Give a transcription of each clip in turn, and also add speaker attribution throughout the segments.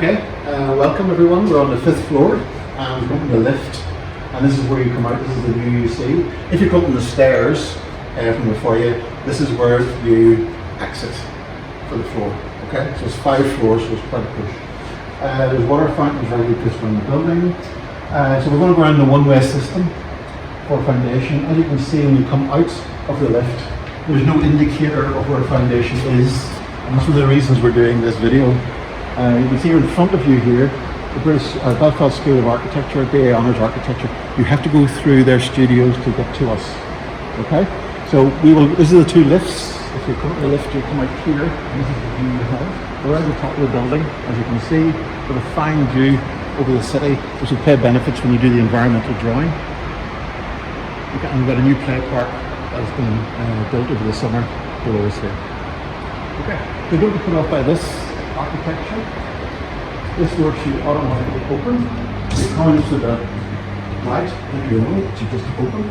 Speaker 1: Okay, welcome everyone. We're on the 5th floor and we're in the lift, and this is where you come out. This is the view you see. If you come up the stairs from the foyer, this is where you exit for the floor. Okay, so it's 5 floors, so it's quite a push. There's water fountains right just around the building. So we're going to go around the one-way system for foundation. As you can see, when you come out of the lift, there's no indicator of where foundation is, and that's one of the reasons we're doing this video. You can see in front of you here, the British Belfast School of Architecture, BA Honours Architecture. You have to go through their studios to get to us. Okay, so we will. This is the 2 lifts. If you come up the lift, you come out here. This is the view you have. We're at the top of the building, as you can see, with a fine view over the city, which will pay benefits when you do the environmental drawing. Okay, and we've got a new play park that has been built over the summer below us here. Okay, so don't be put off by this architecture. This door should automatically open. It comes to the right, like you know, it should just open.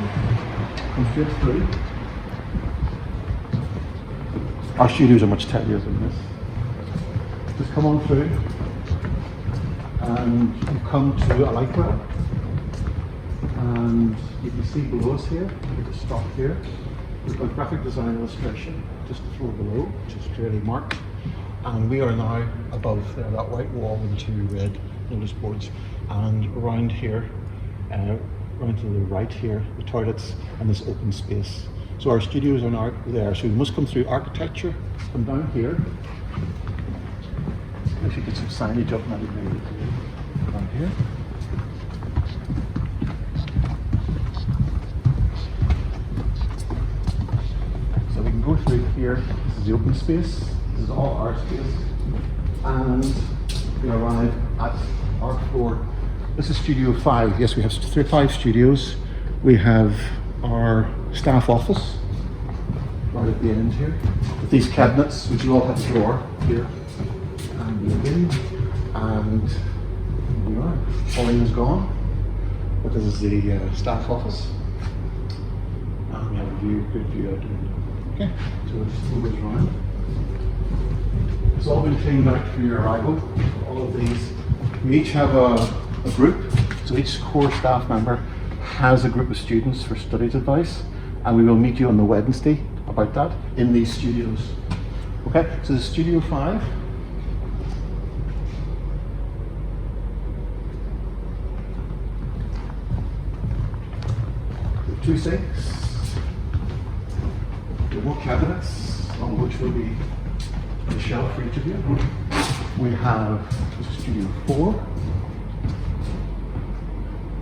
Speaker 1: Come straight through. Our studios are much tidier than this. Just come on through and you come to a light well. And you can see below us here, we just stop here. We've got graphic design illustration just the floor below, which is clearly marked. And we are now above there, that white wall with the 2 red notice boards. And around here, around to the right here, the toilets and this open space. So our studios are now there. So we must come through architecture, come down here. Actually get some signage up now down here. So we can go through here. This is the open space. This is all our space, and we arrive at our floor. This is Studio 5. Yes, we have 5 studios. We have our staff office right at the end here, with these cabinets, which you all have a drawer here, and we begin. And here we are. Pauline's gone, but this is the staff office, and we have a good view out the window. Okay, so we'll just move it around. It's all been cleaned out for your arrival. All of these. We each have a group, so each core staff member has a group of students for studies advice, and we will meet you on the Wednesday about that in these studios. Okay, so the Studio 5. The 2 sinks, the more cabinets, on which will be the shelf for each of you. We have Studio 4,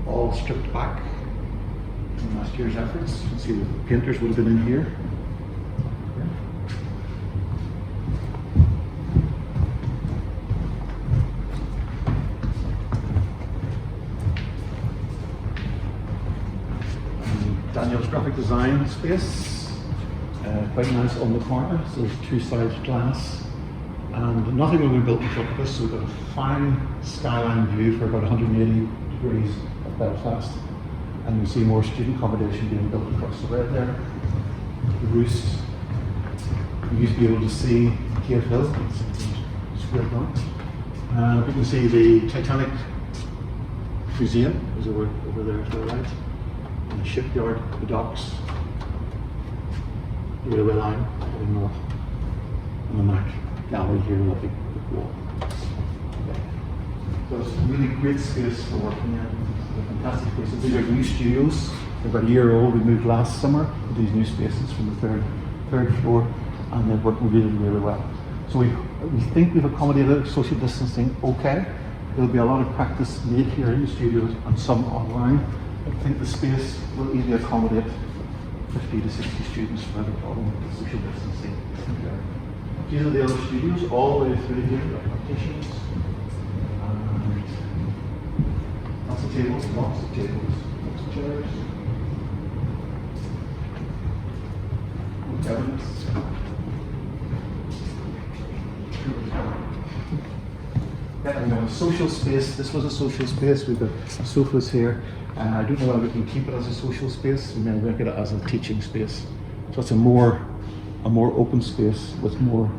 Speaker 1: all stripped back from last year's efforts. You can see the painters would have been in here. Daniel's graphic design space. Quite nice on the corner, so there's 2 sides glass, and nothing will be built in front of us, so we've got a fine skyline view for about 180 degrees of Belfast, and you see more student accommodation being built across the way there. The roost, you used to be able to see Cave Hill, it's squared down. We can see the Titanic Museum is over there to the right, and the shipyard, the docks, the railway line heading north, and the Mac gallery here with a big wall. Okay. So it's a really great space for working in. It's a fantastic place. These are new studios. They're about a year old. We moved last summer to these new spaces from the third floor, and they're working really, really well. So we think we've accommodated social distancing okay. There'll be a lot of practice made here in the studios and some online. I think the space will easily accommodate 50 to 60 students without a problem with the social distancing. These are the other studios all the way through here. We've got partitions, and lots of tables, lots of chairs, cabinets. Yeah, and we have a social space. This was a social space. We've got sofas here. I don't know whether we can keep it as a social space. We may look at it as a teaching space. So it's a more open space with more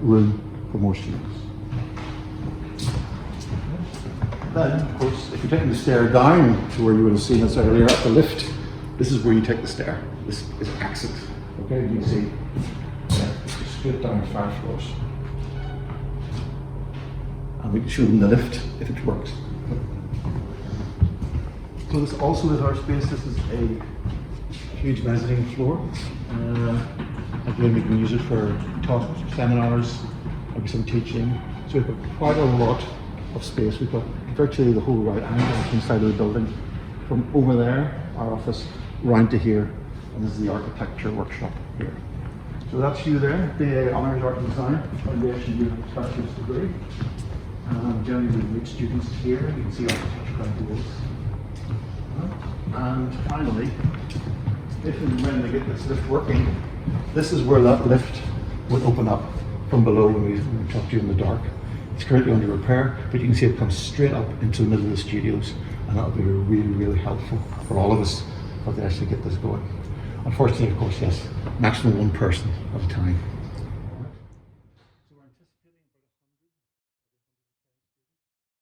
Speaker 1: room for more students. Then, of course, if you're taking the stair down to where you would have seen us earlier at the lift, this is where you take the stair. This is exit. Okay, you can see straight down 5 floors. And we can show them the lift if it works. So this also is our space. This is a huge mezzanine floor. Again, we can use it for talks, seminars, maybe some teaching. So we've got quite a lot of space. We've got virtually the whole right angle inside of the building. From over there, our office, round to here. And this is the architecture workshop here. So that's you there, the Honours Art and Design Foundation, you have a bachelor's degree. Generally we meet students here, you can see architecture around the walls. And finally, if and when they get this lift working, this is where that lift will open up from below when we talk to you in the dark. It's currently under repair, but you can see it comes straight up into the middle of the studios, and that'll be really, really helpful for all of us if they actually get this going. Unfortunately, of course, yes, maximum 1 person at a time.